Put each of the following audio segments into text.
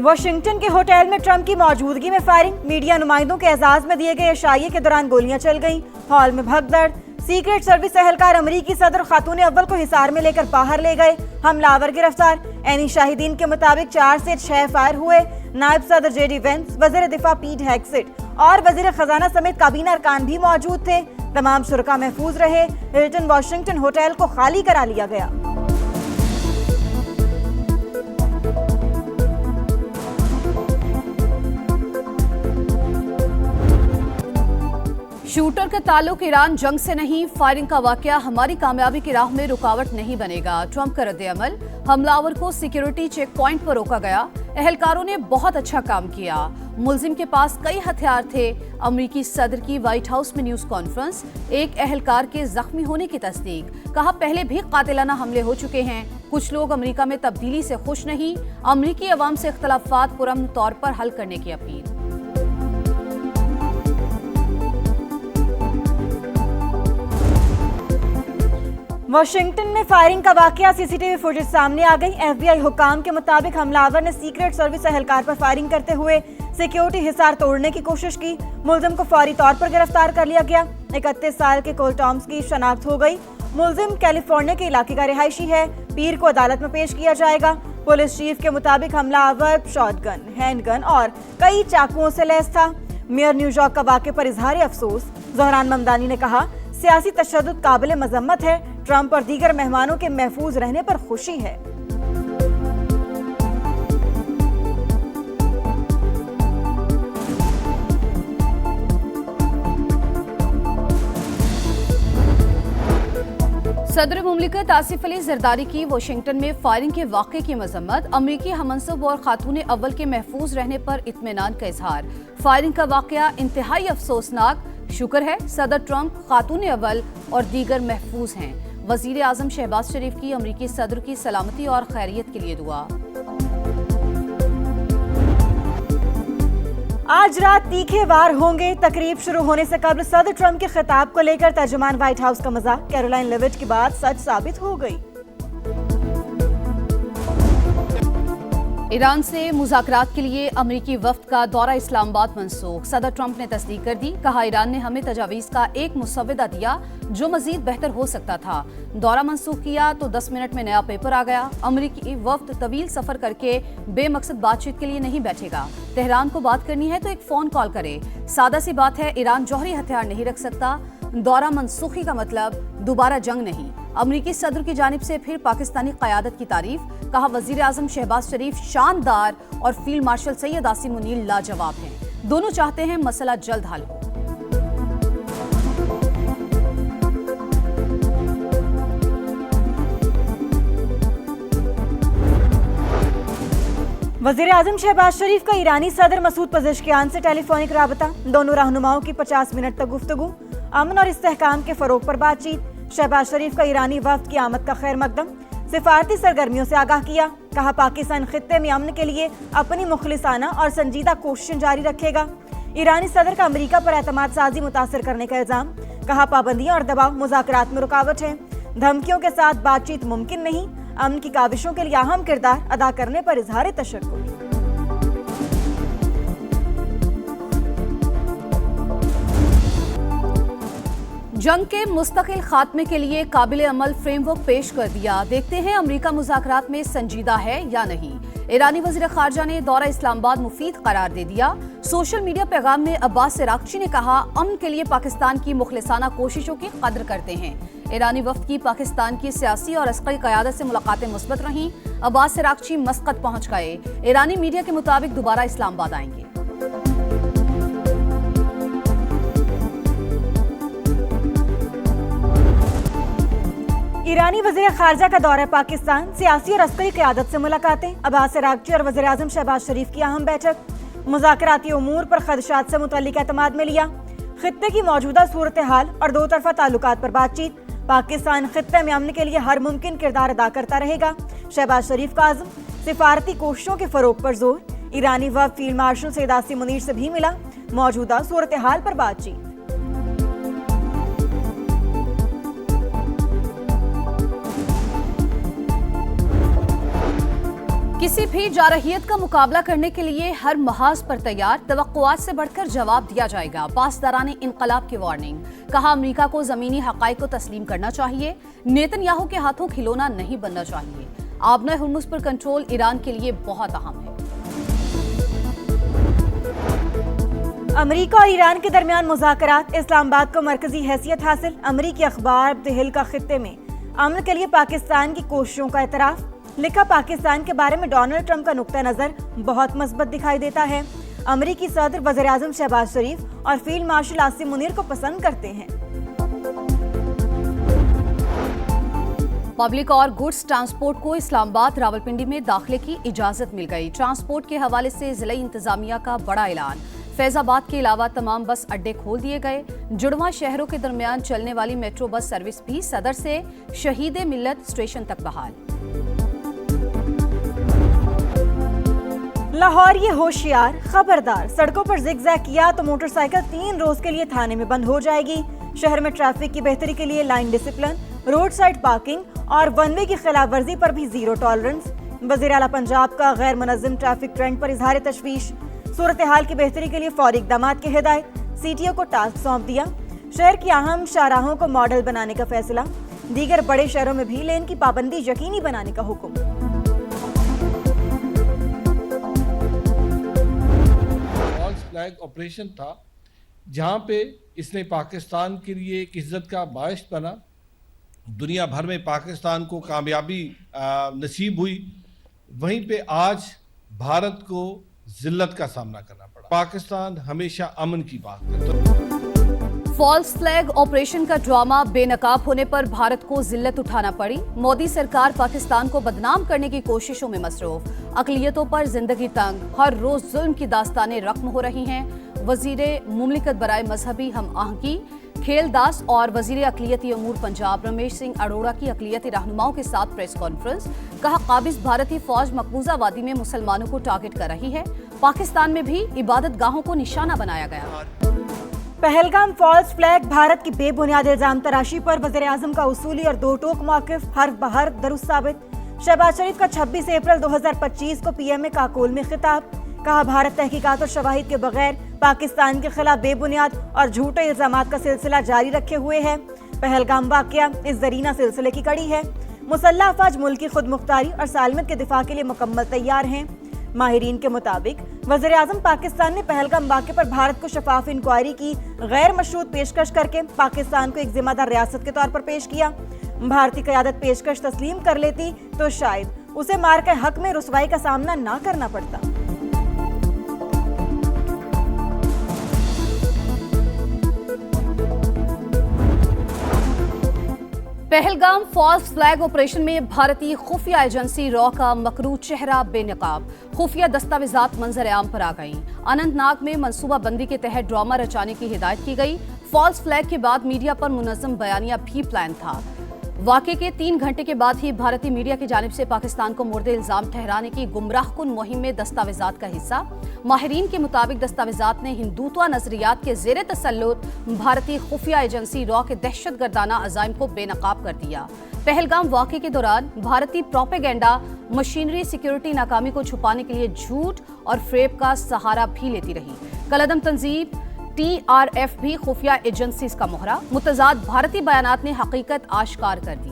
Washington के hotel में Trump की मौजूदगी में फायरिंग, मीडिया नुमाइंदों के एजाज में दिए गए इशाइये के दौरान गोलियां चल गईं। हॉल में भगदड़, सीक्रेट सर्विस एहलकार अमरीकी सदर खातून अव्वल को हिसार में लेकर बाहर ले गए, हमलावर गिरफ्तार। एनी शाहिदीन के मुताबिक 4 से 6 फायर हुए। नायब सदर जेडी वेंस, वजीर दिफा पीट हेग्सेट और वजीर खजाना समेत काबीना अरकान भी मौजूद थे। तमाम शुरका महफूज रहे। हिल्टन वाशिंगटन होटल को खाली करा लिया गया। शूटर का ताल्लुक ईरान जंग से नहीं, फायरिंग का वाकया हमारी कामयाबी की राह में रुकावट नहीं बनेगा। ट्रंप का रद्द-ए-अमल, हमलावर को सिक्योरिटी चेक पॉइंट पर रोका गया। एहलकारों ने बहुत अच्छा काम किया। मुलजिम के पास कई हथियार थे। अमरीकी सदर की व्हाइट हाउस में न्यूज कॉन्फ्रेंस, एक एहलकार के जख्मी होने की तस्दीक। कहा पहले भी कातिलाना हमले हो चुके हैं। कुछ लोग अमेरिका में तब्दीली से खुश नहीं। अमरीकी अवाम से इख्तलाफात पुरअमन तौर पर हल करने की अपील। वाशिंगटन में फायरिंग का वाकया, सीसीटीवी फुटेज सामने आ गई। FBI हुकाम के मुताबिक हमलावर ने सीक्रेट सर्विस एहलकार पर फायरिंग करते हुए सिक्योरिटी हिसार तोड़ने की कोशिश की। मुलजिम को फौरी तौर पर गिरफ्तार कर लिया गया। 31 साल के कोल टॉम्स की शनाख्त हो गई। मुलजिम कैलिफोर्निया के इलाके का रिहायशी है। पीर को अदालत में पेश किया जाएगा। पुलिस चीफ के मुताबिक हमलावर शॉटगन, हैंडगन और कई चाकुओं से लैस था। मेयर न्यूयॉर्क का वाक़े पर इजहार अफसोस, ज़हरान ममदानी ने कहा सियासी तशद्दुद काबिल मजम्मत है। ट्रंप और दीगर मेहमानों के महफूज रहने पर खुशी है। सदर मुमलिकत आसिफ अली जरदारी की वाशिंगटन में फायरिंग के वाक़े की मजम्मत, अमरीकी हमनसब और खातून अव्वल के महफूज रहने पर इत्मीनान का इजहार। फायरिंग का वाक़या इंतहाई अफसोसनाक, शुक्र है सदर ट्रंप, खातून अव्वल और दीगर महफूज हैं। वजीर आजम शहबाज शरीफ की अमरीकी सदर की सलामती और खैरियत के लिए दुआ। आज रात तीखे वार होंगे। तकरीब शुरू होने से कबल सदर ट्रंप के खिताब को लेकर तर्जुमान व्हाइट हाउस का मजाक, कैरोलाइन लेविट की बात सच साबित हो गई। ईरान से मुज़ाकरात के लिए अमरीकी वफ्द का दौरा इस्लामाबाद मनसूख, सदर ट्रंप ने तस्दीक कर दी। कहा ईरान ने हमें तजावीज़ का एक मुसव्वदा दिया जो मजीद बेहतर हो सकता था। दौरा मनसूख किया तो 10 मिनट में नया पेपर आ गया। अमरीकी वफ्द तवील सफर करके बेमकसद बातचीत के लिए नहीं बैठेगा। तेहरान को बात करनी है तो एक फोन कॉल करे। सादा सी बात है, ईरान जौहरी हथियार नहीं रख सकता। दौरा मनसूखी का मतलब दोबारा जंग नहीं। अमरीकी सदर की जानिब से फिर पाकिस्तानी क़यादत की तारीफ। कहा वजीर आजम शहबाज शरीफ शानदार और फील्ड मार्शल सैयद आसिम मुनीर लाजवाब हैं। दोनों चाहते हैं मसला जल्द हल हो। वजीर आजम शहबाज शरीफ का ईरानी सदर मसूद पज़ेश्कियान से टेलीफोनिक राबता। दोनों रहनुमाओं की 50 मिनट तक गुफ्तगू। अमन और इस्तेहकाम के फरोग पर बातचीत। शहबाज शरीफ का ईरानी वफ्द की आमद का खैर मकदम। सिफारती सरगर्मियों से आगाह किया। कहा पाकिस्तान खित्ते में अमन के लिए अपनी मुखलिसाना और संजीदा कोशिशें जारी रखेगा। ईरानी सदर का अमरीका पर एतमाद साजी मुतासर करने का इल्जाम। कहा पाबंदियां और दबाव मुज़ाकरात में रुकावट है। धमकियों के साथ बातचीत मुमकिन नहीं। अमन की काविशों के लिए अहम किरदार अदा करने पर इजहार तशक्कुर। जंग के मुस्तकिल खात्मे के लिए काबिल अमल फ्रेमवर्क पेश कर दिया। देखते हैं अमरीका मुज़ाकरात में संजीदा है या नहीं। ईरानी वज़ीर ख़ारजा ने दौरा इस्लामाबाद मुफीद करार दे दिया। सोशल मीडिया पैगाम में अब्बास इराक़ची ने कहा अमन के लिए पाकिस्तान की मुखलिसाना कोशिशों की कदर करते हैं। ईरानी वफ्द की पाकिस्तान की सियासी और अस्करी क़यादत से मुलाकातें मुस्बत रहीं। अब्बास इराक़ची मस्कत पहुँच गए। ईरानी मीडिया के मुताबिक दोबारा इस्लामाबाद आएंगे। ईरानी वज़ीर ख़ारजा का दौरा पाकिस्तान, सियासी और अस्करी क़यादत से मुलाकातें। अब्बास इराक़ची और वज़ीर आज़म शहबाज शरीफ की अहम बैठक। मुज़ाकराती उमूर पर ख़दशात से मुतल्लिक़ एतमाद में लिया। खित्ते की मौजूदा सूरत हाल और दो तरफ़ा ताल्लुकात पर बातचीत। पाकिस्तान खित्ते में अमन के लिए हर मुमकिन किरदार अदा करता रहेगा। शहबाज शरीफ का आज़म। सिफारती कोशिशों के फ़रोग पर जोर। ईरानी वफ़द फील्ड मार्शल सैयद आसिम मुनीर से भी मिला। मौजूदा सूरत हाल पर बातचीत। किसी भी जारहियत का मुकाबला करने के लिए हर महाज पर तैयार, तवक्कुआत से बढ़कर जवाब दिया जाएगा। पासदाराने इनकलाब की वार्निंग, कहा अमेरिका को जमीनी हकाइक को तस्लीम करना चाहिए, नेतन्याहू के हाथों खिलौना नहीं बनना चाहिए। आबना हुर्मुज पर कंट्रोल ईरान के लिए बहुत अहम है। अमेरिका और ईरान के दरमियान मुज़ाकरात, इस्लामाबाद को मरकजी हैसियत हासिल। अमेरिकी अखबार द हिल का खित्ते में अमन के लिए पाकिस्तान की कोशिशों का एतराफ़। लिखा, पाकिस्तान के बारे में डोनाल्ड ट्रंप का नुक्ता नज़र बहुत मस्बत दिखाई देता है। अमेरिकी सदर, वज़ीर-ए-आज़म शहबाज शरीफ और फील्ड मार्शल आसिम मुनीर को पसंद करते हैं। पब्लिक और गुड्स ट्रांसपोर्ट को इस्लामाबाद रावलपिंडी में दाखिले की इजाजत मिल गई। ट्रांसपोर्ट के हवाले से जिला इंतजामिया का बड़ा ऐलान। फैजाबाद के अलावा तमाम बस अड्डे खोल दिए गए। जुड़वा शहरों के दरमियान चलने वाली मेट्रो बस सर्विस भी सदर से शहीद मिल्लत स्टेशन तक बहाल। लाहौर ये होशियार, खबरदार, सड़कों पर जिगजैग किया तो मोटरसाइकिल 3 रोज के लिए थाने में बंद हो जाएगी। शहर में ट्रैफिक की बेहतरी के लिए line discipline, road side parking और वन वे की खिलाफ वर्जी पर भी जीरो टॉलरेंस। वज़ीर आला पंजाब का गैर मुनज़्ज़म ट्रैफिक ट्रेंड पर इजहार तशवीश। सूरत हाल की बेहतरी के लिए फौरी इक़दामात की हिदायत। सीटीओ को टास्क सौंप दिया। शहर की अहम शाहराहों को मॉडल बनाने का फैसला। दीगर बड़े शहरों में भी लेन की पाबंदी यकीनी बनाने का हुक्म। फ्लैग ऑपरेशन था जहां पे इसने पाकिस्तान के लिए एक इज्जत का बायस बना। दुनिया भर में पाकिस्तान को कामयाबी नसीब हुई। वहीं पे आज भारत को जिल्लत का सामना करना पड़ा। पाकिस्तान हमेशा अमन की बात करता है। फॉल्स फ्लैग ऑपरेशन का ड्रामा बेनकाब होने पर भारत को जिल्लत उठाना पड़ी। मोदी सरकार पाकिस्तान को बदनाम करने की कोशिशों में मसरूफ। अकलियतों पर जिंदगी तंग, हर रोज जुल्म की दास्तानें रकम हो रही हैं। वजीर मुमलिकत बराए मजहबी हम आहंगी खेलदास और वजीर अकलियती अमूर पंजाब रमेश सिंह अरोड़ा की अकलियती रहनुमाओं के साथ प्रेस कॉन्फ्रेंस। कहा, काबिज भारतीय फौज मकबूजा वादी में मुसलमानों को टारगेट कर रही है। पाकिस्तान में भी इबादत गाहों को निशाना बनाया गया। पहलगाम फॉल्स फ्लैग भारत की बेबुनियाद इल्जाम तराशी पर वज़ीर-ए-आज़म का उसूली और दो टोक मौक़िफ़ हर बहर दुरुस्त साबित। शहबाज शरीफ का 26 अप्रैल 2025 को पीएमए काकोल में खिताब। कहा, भारत तहकीकात और शवाहिद के बगैर पाकिस्तान के खिलाफ बेबुनियाद और झूठे इल्जामात का सिलसिला जारी रखे हुए है। पहलगाम वाक़या इस ज़रीना सिलसिले की कड़ी है। मुसल्लह अफ़वाज मुल्क की खुद मुख्तारी और सालमियत के दिफा के लिए मुकम्मल तैयार हैं। माहिरीन के मुताबिक वज़ीर-ए-आज़म पाकिस्तान ने पहलगाम वाक़े पर भारत को शफाफ इंक्वायरी की गैर मशरूत पेशकश करके पाकिस्तान को एक जिम्मेदार रियासत के तौर पर पेश किया। भारतीय क़यादत पेशकश तस्लीम कर लेती तो शायद उसे मार के हक में रुसवाई का सामना ना करना पड़ता। पहलगाम फॉल्स फ्लैग ऑपरेशन में भारतीय खुफिया एजेंसी रॉ का मकरू चेहरा बेनकाब। खुफिया दस्तावेजात मंजर आम पर आ गईं। अनंतनाग में मनसूबा बंदी के तहत ड्रामा रचाने की हिदायत की गई। फॉल्स फ्लैग के बाद मीडिया पर मुनज़्ज़म बयानिया भी प्लान था। वाक़े के 3 घंटे के बाद ही भारतीय मीडिया की जानिब से पाकिस्तान को मुर्दे इल्जाम ठहराने की गुमराहकुन मुहिम में दस्तावेजात का हिस्सा। माहिरीन के मुताबिक दस्तावेजात ने हिंदुत्व नजरियात के जेर तसल्लुत भारतीय खुफिया एजेंसी रॉ के दहशतगर्दाना अज़ाइम को बेनकाब कर दिया। पहलगाम वाक़े के दौरान भारतीय प्रोपेगेंडा मशीनरी सिक्योरिटी नाकामी को छुपाने के लिए झूठ और फ्रेब का सहारा भी लेती रही। कलअदम तंजीम TRF भी खुफिया एजेंसीज का मोहरा। मुतजाद भारतीय बयानात ने हकीकत आश्कार कर दी।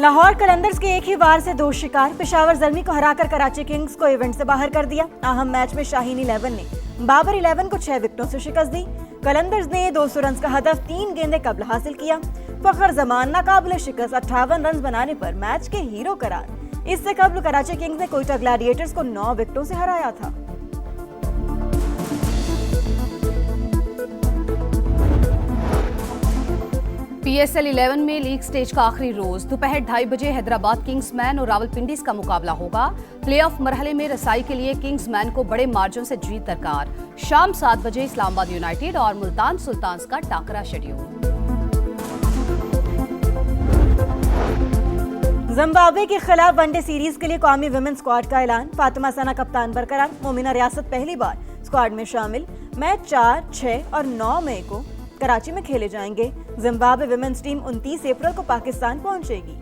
लाहौर कलंदर्स के एक ही वार से 2 शिकार। पेशावर ज़ल्मी को हराकर कराची किंग्स को इवेंट से बाहर कर दिया। अहम मैच में शाहीन 11 ने बाबर 11 को 6 विकेटों से शिकस्त दी। कलंदर्स ने 200 रन का हदफ 3 गेंदें कबल हासिल किया। फखर जमान नाकाबिल शिकस्त 58 रन बनाने पर मैच के हीरो करार। इससे कबल कराची किंग्स ने कोयटा ग्लैडिएटर्स को 9 विकेटों से हराया था। PSL 11 में लीग स्टेज का आखिरी रोज दोपहर 2:30 बजे हैदराबाद किंग्समैन और रावलपिंडीज का मुकाबला होगा। प्लेऑफ मरहले में रसाई के लिए किंग्समैन को बड़े मार्जिन से जीत दरकार। शाम 7 बजे इस्लामाबाद यूनाइटेड और मुल्तान सुल्तान्स का टाकरा शेड्यूल। जिम्बाब्वे के खिलाफ वनडे सीरीज के लिए कौमी विमेन स्क्वाड का ऐलान। फातिमा सना कप्तान बरकरार। मोमिना रियासत पहली बार स्क्वाड में शामिल। मैच 4, 6 और 9 मई को कराची में खेले जाएंगे। जिम्बाब्वे विमेंस टीम 29 अप्रैल को पाकिस्तान पहुंचेगी।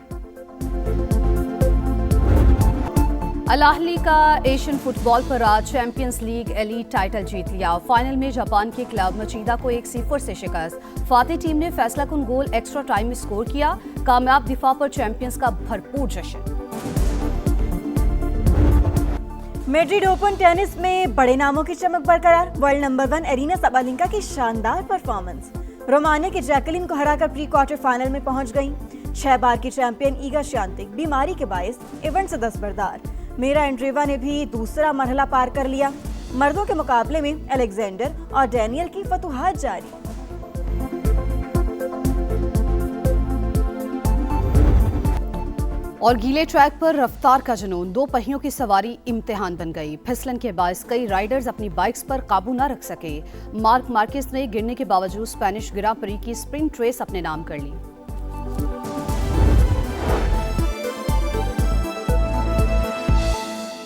अल अहली का एशियन फुटबॉल पर आज चैंपियंस लीग एलीट टाइटल जीत लिया। फाइनल में जापान के क्लब मचीदा को 1-0 से शिकस्त। फातेह टीम ने फैसलाकुन गोल एक्स्ट्रा टाइम में स्कोर किया। कामयाब दिफा पर चैंपियंस का भरपूर जश्न। मैड्रिड ओपन टेनिस में बड़े नामों की चमक बरकरार। वर्ल्ड नंबर 1 एरिना साबालेंका की शानदार परफॉर्मेंस। रोमानिया की जैकलिन को हराकर प्री क्वार्टर फाइनल में पहुंच गईं। 6 बार की चैंपियन ईगा श्वांतेक बीमारी के बायस इवेंट से दस्तबरदार। मीरा एंड्रेवा ने भी दूसरा मरहला पार कर लिया। मर्दों के मुकाबले में अलेक्जेंडर और डैनियल की फतुहात जारी। और गीले ट्रैक पर रफ्तार का जुनून, 2 पहियों की सवारी इम्तिहान बन गई। फिसलन के बायस कई राइडर्स अपनी बाइक्स पर काबू न रख सके। मार्क मार्केस ने गिरने के बावजूद स्पेनिश ग्रां प्री की स्प्रिंट रेस अपने नाम कर ली।